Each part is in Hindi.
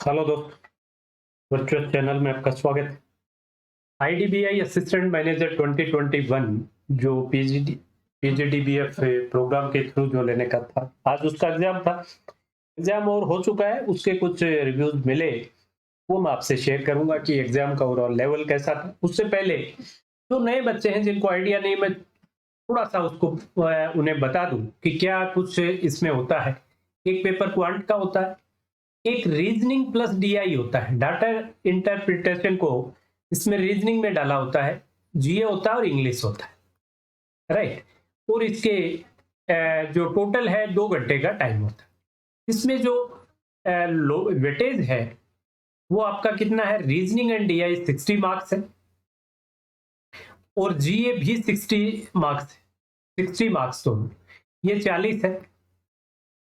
हेलो दोस्त, वर्चुअल चैनल में आपका स्वागत है। आईडीबीआई असिस्टेंट मैनेजर 2021 जो पीजीडीबीएफ प्रोग्राम के थ्रू जो लेने का था, आज उसका एग्जाम था। एग्जाम और हो चुका है, उसके कुछ रिव्यूज मिले, वो मैं आपसे शेयर करूंगा कि एग्जाम का ओवरऑल लेवल कैसा था। उससे पहले जो नए बच्चे हैं जिनको आइडिया नहीं, मैं थोड़ा सा उसको उन्हें बता दूं कि क्या कुछ इसमें होता है। एक पेपर क्वांट का होता है, एक रीजनिंग प्लस डीआई होता है। डाटा इंटरप्रिटेशन को इसमें रीजनिंग में डाला होता है, जीए होता है और इंग्लिश होता है, राइट। और इसके जो टोटल है 2 घंटे का टाइम होता है। इसमें जो वेटेज है वो आपका कितना है, रीजनिंग एंड डीआई 60 मार्क्स है और जीए भी 60 मार्क्स है। 60 मार्क्स दोनों, ये 40 है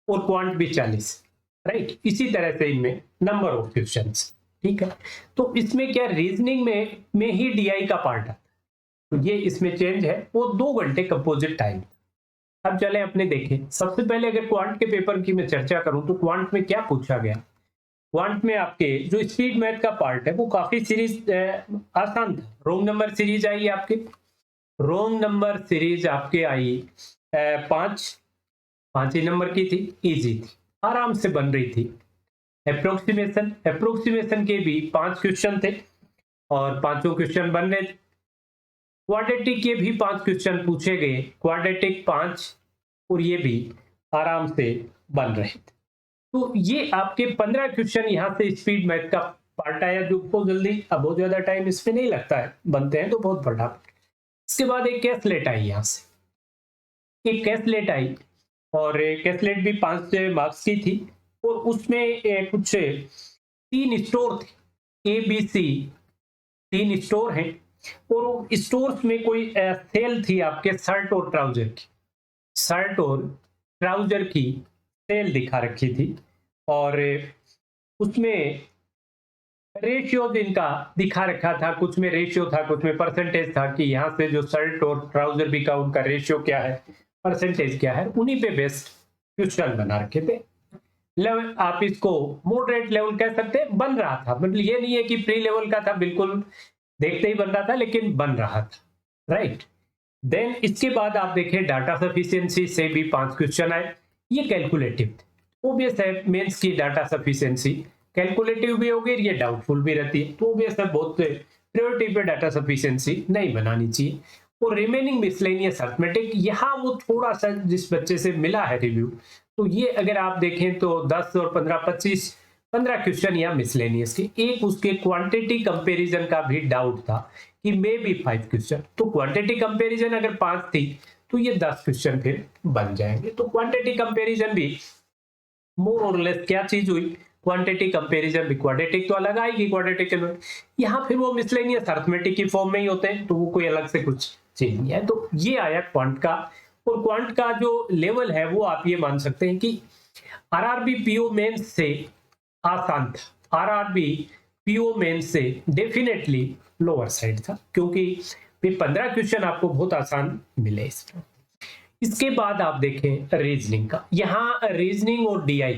और क्वांट भी 40, राइट। इसी तरह से इनमें नंबर ऑफ क्वेश्चंस, ठीक है। तो इसमें क्या, रीजनिंग में ही डीआई का पार्ट है, तो ये इसमें चेंज है। वो 2 घंटे कंपोजिट टाइम। अब चले अपने देखें। सबसे पहले अगर क्वांट के पेपर की मैं चर्चा करूं तो क्वांट में क्या पूछा गया। क्वांट में आपके जो स्पीड मैथ का पार्ट है वो काफी सीरीज आसान था। रोंग नंबर सीरीज आई आपके, रोंग नंबर सीरीज आपके आई 5 ही नंबर की थी, इजी थी, आराम से बन रही थी। अप्रोक्सीमेशन के भी 5 क्वेश्चन थे और पांचों क्वेश्चन बन रहे थे। क्वाड्रेटिक के भी 5 क्वेश्चन पूछे गए, क्वाड्रेटिक 5, और ये भी आराम से बन रहे थे। तो ये आपके 15 क्वेश्चन यहाँ से स्पीड मैथ का पार्ट आया, जो बहुत जल्दी, अब बहुत ज्यादा टाइम इसमें नहीं लगता है, बनते हैं तो बहुत बड़ा। इसके बाद एक कैसलेट आई, यहाँ से एक कैसलेट आई और कैसलेट भी 5 मार्क्स की थी और उसमें कुछ 3 स्टोर थे, ए बी सी 3 स्टोर हैं और स्टोर्स में कोई सेल थी आपके शर्ट और ट्राउजर की, शर्ट और ट्राउजर की सेल दिखा रखी थी और उसमें रेशियो इनका दिखा रखा था। कुछ में रेशियो था, कुछ में परसेंटेज था कि यहाँ से जो शर्ट और ट्राउजर भी का उनका रेशियो क्या है, परसेंटेज क्या है, उन्हीं पे बेस्ड क्वेश्चन बना रखे थे। लेवल आप इसको मॉडरेट लेवल कह सकते हैं, बन रहा था, मतलब ये नहीं है कि प्री लेवल का था, बिल्कुल देखते ही बन रहा था, लेकिन बन रहा था, राइट। देन इसके बाद आप देखें डाटा सफिशिएंसी से भी 5 क्वेश्चन आए। ये कैलकुलेटिव थे। ओबियस है, मेंस की डाटा सफिशिएंसी कैलकुलेटिव भी होगी, ये डाउटफुल भी रहती है, तो ओबियस है बहुत प्रायोरिटी पे डाटा सफिशिएंसी नहीं बनानी चाहिए। और रिमेनिंग मिसलेनियस अरिथमेटिक, यहाँ वो थोड़ा सा जिस बच्चे से मिला है रिव्यू, तो ये अगर आप देखें तो 10 और 15 क्वेश्चन यहाँ मिसलेनियस के। एक उसके क्वांटिटी कंपैरिजन का भी डाउट था कि मे बी 5 क्वेश्चन, तो क्वांटिटी कंपैरिजन अगर 5 थी तो ये 10 क्वेश्चन फिर बन जाएंगे। तो क्वांटिटी कंपैरिजन भी मोर और लेस क्या चीज हुई, क्वांटिटी कंपैरिजन भी। क्वाड्रेटिक तो अलग आएगी, क्वाड्रेटिक यहाँ फिर वो मिसलेनियस अरिथमेटिक की फॉर्म में ही होते हैं, तो वो कोई अलग से कुछ चीज नहीं है। तो ये आया क्वांट का। और क्वांट का जो लेवल है वो आप ये मान सकते हैं कि आरआरबी पीओ मेंस से आसान था। आरआरबी पीओ मेंस से डेफिनेटली लोअर साइड था, क्योंकि ये 15 क्वेश्चन आपको बहुत आसान मिले इसमें। इसके बाद आप देखें रीजनिंग का, यहाँ रीजनिंग और डीआई,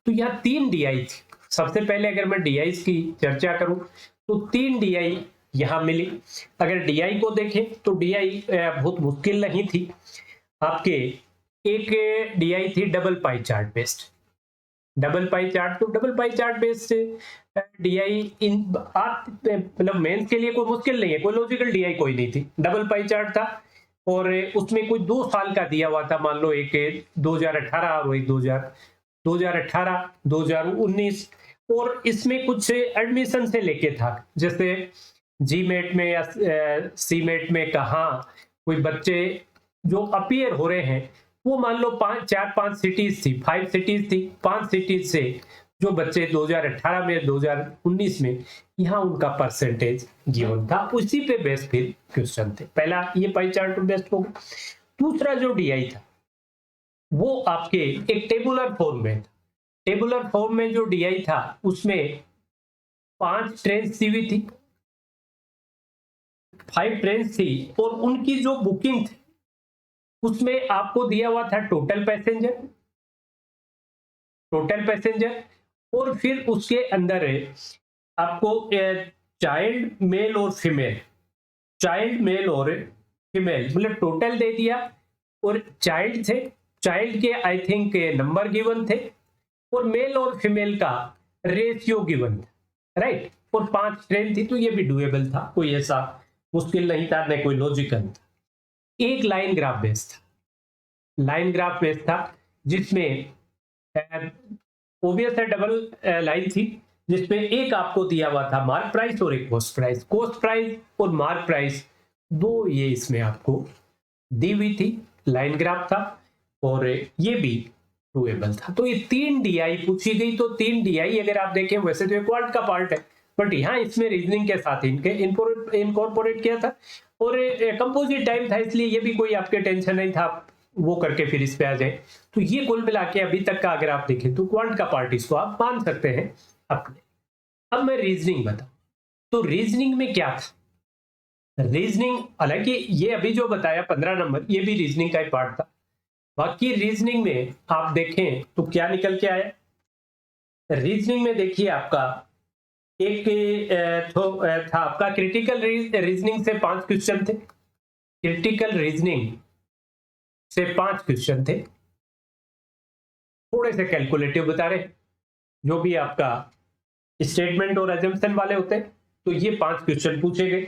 तो यहाँ 3 डीआई थी। सबसे पहले अगर मैं डीआई की चर्चा करूं तो 3 डीआई यहाँ मिली। अगर डीआई को देखें तो डीआई बहुत मुश्किल नहीं थी आपके। एक डीआई थी double pie chart based, double pie chart, तो double pie chart based DI इन आप मतलब मेंस के लिए कोई मुश्किल नहीं है, कोई लॉजिकल डीआई कोई नहीं थी। डबल पाई चार्ट था और उसमें कोई 2 साल का दिया हुआ था, मान लो एक 2018 और एक 2018 2019, और इसमें कुछ एडमिशन से लेके था, जैसे जीमेट में या सीमेट में कहा कोई बच्चे जो अपीयर हो रहे हैं, वो मान लो 4-5 सिटीज थी, 5 सिटीज थी, 5 सिटीज से जो बच्चे 2018 में 2019 में यहाँ उनका परसेंटेज गिवन था, उसी पे बेस फिर क्वेश्चन थे। पहला ये पाई चार्ट बेस्ड हो गया। दूसरा जो डीआई था वो आपके एक टेबुलर फॉर्म में था। टेबुलर फॉर्म में जो डीआई था उसमें 5 ट्रेन सी हुई थी, 5 ट्रेन थी, और उनकी जो बुकिंग थी उसमें आपको दिया हुआ था टोटल पैसेंजर और फिर उसके अंदर आपको चाइल्ड मेल और फीमेल, चाइल्ड मेल और फीमेल मतलब टोटल दे दिया, और चाइल्ड थे, चाइल्ड के आई थिंक नंबर गिवन थे, और मेल और फीमेल का रेशियो गिवन था, राइट। और 5 ट्रेन थी, तो ये भी डुएबल था, कोई ऐसा मुश्किल नहीं था, न कोई लॉजिकल था। एक लाइन ग्राफ बेस था, लाइन ग्राफ बेस था, जिसमें ओबियस है डबल लाइन थी, जिसमें एक आपको दिया हुआ था मार्क प्राइस और एक कॉस्ट प्राइस, कॉस्ट प्राइस और मार्क प्राइस दो ये इसमें आपको दी हुई थी, लाइन ग्राफ था, और ये भी डुएबल था। तो ये 3 डीआई पूछी गई, तो 3 डीआई अगर आप देखें, वैसे तो ये क्वांट का पार्ट है, बट यहाँ इसमें रीजनिंग के साथ इनके इनकॉर्पोरेट किया था, और कंपोजिट टाइम था, इसलिए ये भी कोई आपके टेंशन नहीं था वो करके फिर इस पे आ जाए। तो ये कुल मिला के अभी तक का अगर आप देखें तो क्वांट का पार्ट इसको आप मान सकते हैं अपने। अब मैं रीजनिंग बताऊं, तो रीजनिंग में क्या था, रीजनिंग हालांकि ये अभी जो बताया 15 नंबर ये भी रीजनिंग का ही पार्ट था, बाकी रीजनिंग में आप देखें तो क्या निकल के आया। रीजनिंग में देखिए आपका एक था आपका क्रिटिकल रीजनिंग से 5 क्वेश्चन थे, क्रिटिकल रीजनिंग से 5 क्वेश्चन थे, थोड़े से कैलकुलेटिव बता रहे, जो भी आपका स्टेटमेंट और अजम्पशन वाले होते हैं, तो ये 5 क्वेश्चन पूछे गए।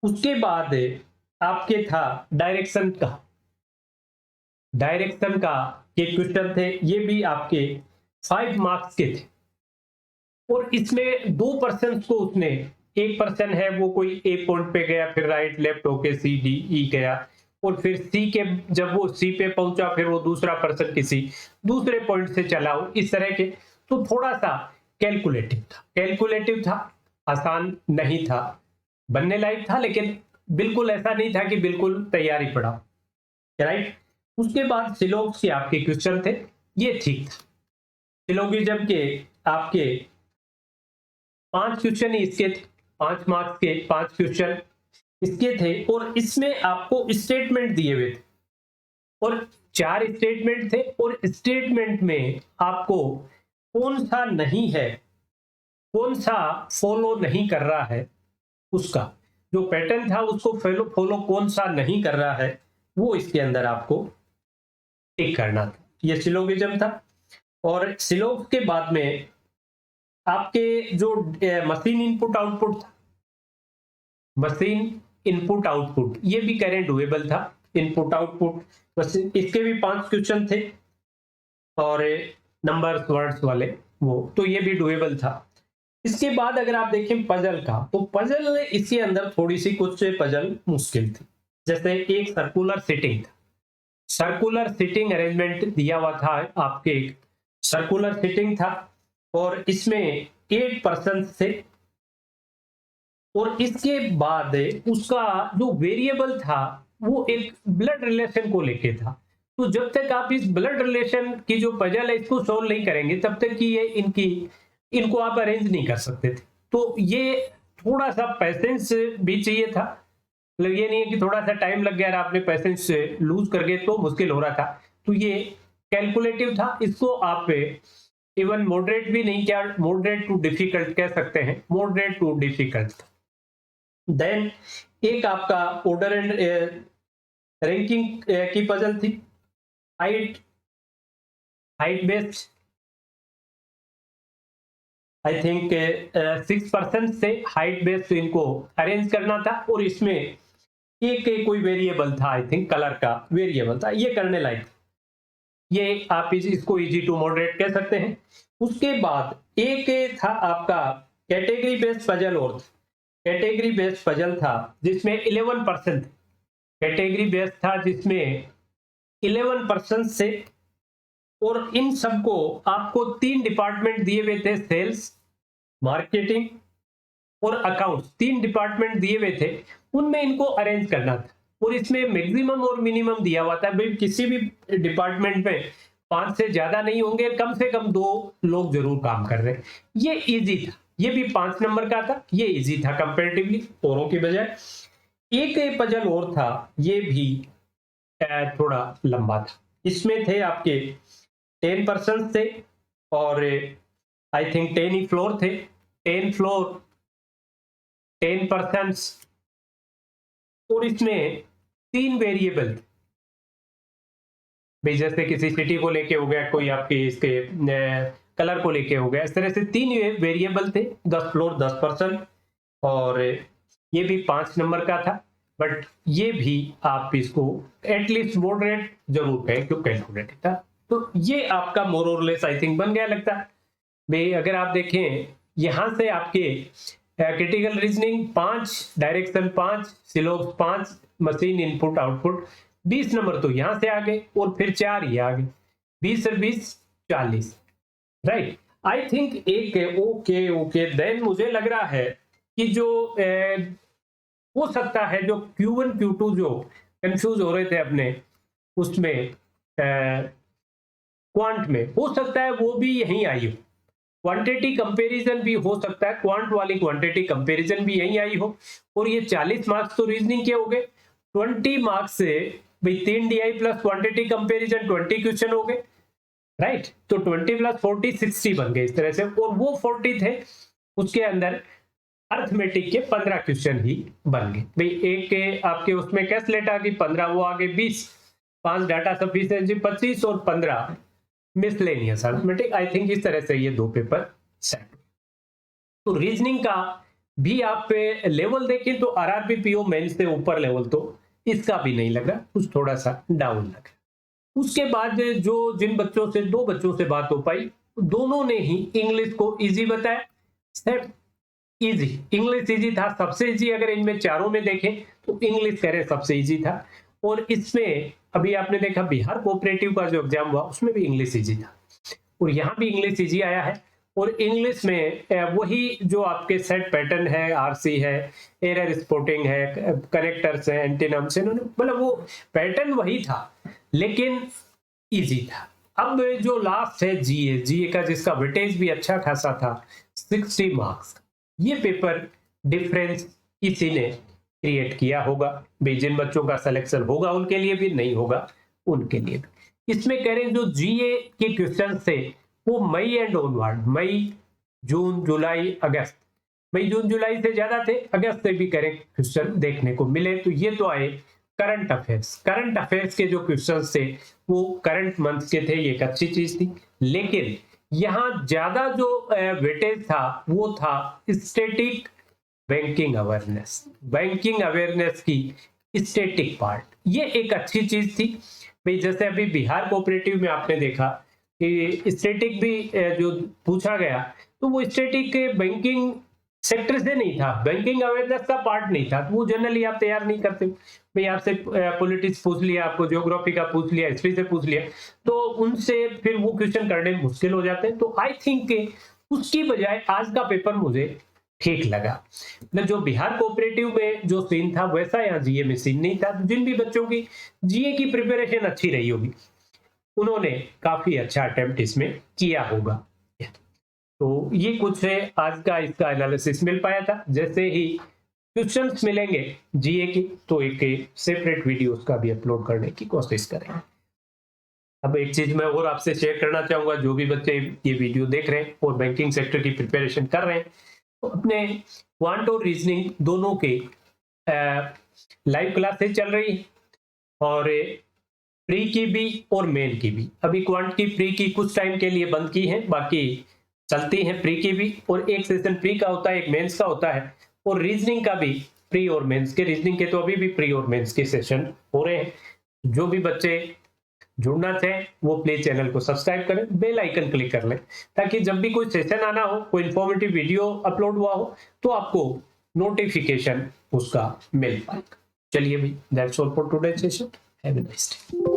उसके बाद आपके था डायरेक्शन का, डायरेक्शन का ये क्वेश्चन थे, ये भी आपके 5 मार्क्स के थे, और इसमें 2 पर्सन को उसने, एक पर्सन है वो कोई ए पॉइंट पे गया, फिर राइट लेफ्ट होके सी डी ई गया, और फिर सी के जब वो सी पे पहुंचा फिर वो दूसरा पर्सन किसी दूसरे पॉइंट से चला हो, इस तरह के। तो थोड़ा सा कैलकुलेटिव था, कैलकुलेटिव था, आसान नहीं था, बनने लायक था, लेकिन बिल्कुल ऐसा नहीं था कि बिल्कुल तैयारी पड़ा, राइट। उसके बाद सिलोग्स के आपके क्वेश्चन थे, ये ठीक था, सिलोगिज्म के आपके 5 क्वेश्चन इसके थे, 5 मार्क्स के 5 क्वेश्चन इसके थे, और इसमें आपको स्टेटमेंट दिए हुए थे, और 4 स्टेटमेंट थे, और स्टेटमेंट में आपको कौन सा नहीं है, कौन सा फॉलो नहीं कर रहा है, उसका जो पैटर्न था उसको फॉलो कौन सा नहीं कर रहा है, वो इसके अंदर आपको टिक करना था। ये सिलोगिज्म था। और सिलोग के बाद में आपके जो मशीन इनपुट आउटपुट था, मशीन इनपुट आउटपुट ये भी करेंट डुएबल था, इनपुट आउटपुट बस इसके भी 5 क्वेश्चन थे, और नंबर्स वर्ड्स वाले वो, तो ये भी डुएबल था। इसके बाद अगर आप देखें पजल का, तो पजल इसके अंदर थोड़ी सी कुछ पजल मुश्किल थी, जैसे एक सर्कुलर सिटिंग था, सर्कुलर सिटिंग अरेंजमेंट दिया हुआ था आपके, एक सर्कुलर सिटिंग था, और इसमें 8 पर्सन थे, और इसके बाद उसका जो वेरिएबल था वो एक ब्लड रिलेशन को लेके था। तो जब तक आप इस ब्लड रिलेशन की जो पजल है इसको सॉल्व नहीं करेंगे, तब तक कि ये इनको आप अरेंज नहीं कर सकते थे। तो ये थोड़ा सा पैसेंस भी चाहिए था, मतलब ये नहीं है कि थोड़ा सा टाइम लग गया और आपने पैसेंस लूज कर गए तो मुश्किल हो रहा था। तो ये कैलकुलेटिव था, इसको आप इवन मॉडरेट भी नहीं किया, मॉडरेट टू डिफिकल्ट कह सकते हैं, मॉडरेट टू डिफिकल्ट। देन एक आपका ऑर्डर एंड रैंकिंग की पजल थी, हाइट बेस्ड, आई थिंक 6% से हाइट बेस्ड इनको अरेंज करना था, और इसमें एक कोई वेरिएबल था, आई थिंक कलर का वेरिएबल था, ये करने लायक, ये आप इसको इजी टू मॉडरेट कह सकते हैं। उसके बाद एक था आपका कैटेगरी बेस्ड पजल, और कैटेगरी बेस्ड पजल था जिसमें 11% कैटेगरी बेस्ड था, जिसमें 11% से, और इन सबको आपको 3 डिपार्टमेंट दिए हुए थे, सेल्स, मार्केटिंग और अकाउंट्स, 3 डिपार्टमेंट दिए हुए थे, उनमें इनको अरेंज करना था, और इसमें मैक्सिमम और मिनिमम दिया हुआ था, भाई किसी भी डिपार्टमेंट में 5 से ज्यादा नहीं होंगे, कम से कम 2 लोग जरूर काम कर रहे हैं। ये इजी था, ये भी 5 नंबर का था, ये इजी था कंपैरेटिवली औरों की बजाय। एक पजल और था, ये भी थोड़ा लंबा था, इसमें थे आपके 10% थे, और आई थिंक 10 ही फ्लोर थे, 10 फ्लोर 10 पर्सन, और इसमें 3 वेरिएबल, भाई जैसे किसी सिटी को लेके हो गया, कोई आपके इसके कलर को लेके हो गया, इस तरह से 3 वेरिएबल थे, 10 फ्लोर 10 पर्सन, और ये भी 5 नंबर का था, बट ये भी आप इसको एटलीस्ट मॉडरेट जरूर कहें क्यों कैलकुलेट था। तो ये आपका मोर और लेस आई थिंक बन गया लगता है भाई। अगर आप देखें यहां से आपके critical reasoning 5, direction 5, सिलोब्स 5, machine input output 20 number तो यहां से आ गए, और फिर 4 ये आ गए, 20 और 20 40, राइट। आई थिंक एक ओके देन मुझे लग रहा है कि जो हो सकता है जो Q1 Q2 जो कंफ्यूज हो रहे थे अपने उसमें क्वांट में, हो सकता है वो भी यहीं आई हो, क्वांटिटी कंपैरिजन भी हो सकता है, क्वांट वाली क्वांटिटी कंपैरिजन भी यहीं आई हो। और ये 40 मार्क्स तो रीजनिंग के हो गए, 20 मार्क्स से भाई 3 DI plus quantity comparison 20 question हो गए, राइट। तो 20 प्लस 40 60 बन गए इस तरह से, और वो 40 थे उसके अंदर अर्थमेटिक के 15 क्वेश्चन ही बन गए भाई। एक के आपके उसमें कैसलेट आ गई 15, वो आगे 20, 5 डाटा सफिशिएंसी 25 और 15 मिसलेनियस अर्थमेटिक। आई थिंक इस तरह से ये 2 पेपर सेट। तो रीजनिंग का भी आप लेवल देखें तो आरआरबी पीओ मेंस से ऊपर लेवल तो इसका भी नहीं लग रहा, कुछ थोड़ा सा डाउन लग रहा। उसके बाद जो जिन बच्चों से 2 बच्चों से बात हो पाई, दोनों ने ही इंग्लिश को इजी बताया, सिर्फ इजी, इंग्लिश इजी था सबसे इजी। अगर इनमें चारों में देखें तो इंग्लिश करें सबसे इजी था, और इसमें अभी आपने देखा बिहार कोऑपरेटिव का जो एग्जाम हुआ उसमें भी इंग्लिश इजी था, और यहाँ भी इंग्लिश इजी आया है। और इंग्लिश में वही जो आपके सेट पैटर्न है, आरसी है, एरर स्पॉटिंग है, कनेक्टर्स है, एंटीनम्स, मतलब वो पैटर्न वही था लेकिन इजी था। अब जो लास्ट है जीए का, जिसका वेटेज भी अच्छा खासा था 60 मार्क्स, ये पेपर डिफरेंस किसी ने क्रिएट किया होगा भाई। जिन बच्चों का सिलेक्शन होगा उनके लिए भी, नहीं होगा उनके लिए भी। इसमें करें जो जीए के क्वेश्चन थे वो मई एंड ऑनवर्ड, मई जून जुलाई अगस्त, मई जून जुलाई से ज्यादा थे, अगस्त से भी करें क्वेश्चन देखने को मिले। तो ये तो आए करंट अफेयर्स के जो क्वेश्चन थे वो करंट मंथ के थे, ये एक अच्छी चीज थी। लेकिन यहां ज्यादा जो वेटेज था वो था स्टैटिक बैंकिंग अवेयरनेस की स्टैटिक पार्ट, ये एक अच्छी चीज थी भाई। जैसे अभी बिहार कोऑपरेटिव में आपने देखा कि स्टैटिक भी जो पूछा गया तो वो स्टैटिक बैंकिंग सेक्टर से नहीं था, बैंकिंग अवेयरनेस का पार्ट नहीं था, तो वो जनरली आप तैयार नहीं करते भाई। आपसे पॉलिटिक्स पूछ लिया, आपको ज्योग्राफी का पूछ लिया, हिस्ट्री से पूछ लिया, तो उनसे फिर वो क्वेश्चन करने में मुश्किल हो जाते हैं। तो आई थिंक उसकी बजाय आज का पेपर मुझे ठीक लगा। मतलब जो बिहार कोऑपरेटिव में जो सीन था वैसा यहाँ जीए में सीन नहीं था। तो जिन भी बच्चों की जीए की प्रिपरेशन अच्छी रही होगी उन्होंने काफी अच्छा अटेम्प्ट इसमें किया होगा। तो ये कुछ है आज का इसका एनालिसिस मिल पाया था। जैसे ही क्वेश्चंस मिलेंगे जीए की तो एक सेपरेट वीडियो उसका भी अपलोड करने की कोशिश करेंगे। अब एक चीज मैं और आपसे शेयर करना चाहूंगा, जो भी बच्चे ये वीडियो देख रहे हैं और बैंकिंग सेक्टर की प्रिपरेशन कर रहे हैं तो अपने क्वांट और रीजनिंग दोनों के लाइव क्लासेस चल रही है, और प्री की भी और मेन की भी। अभी क्वांट की प्री की कुछ टाइम के लिए बंद की है, बाकी चलती है प्री की भी, और एक सेशन प्री का होता है, एक मेंस का होता है, और रीजनिंग का भी प्री और मेंस के। रीजनिंग के तो अभी भी प्री और मेंस के सेशन हो रहे हैं। जो भी बच्चे जुड़ना चाहें वो प्लीज चैनल को सब्सक्राइब करें, बेल आइकन क्लिक कर लें, ताकि जब भी कोई सेशन आना हो, कोई इंफॉर्मेटिव वीडियो अपलोड हुआ हो तो आपको नोटिफिकेशन उसका मिल पाए। चलिए भाई, that's all for today session. Have a nice day.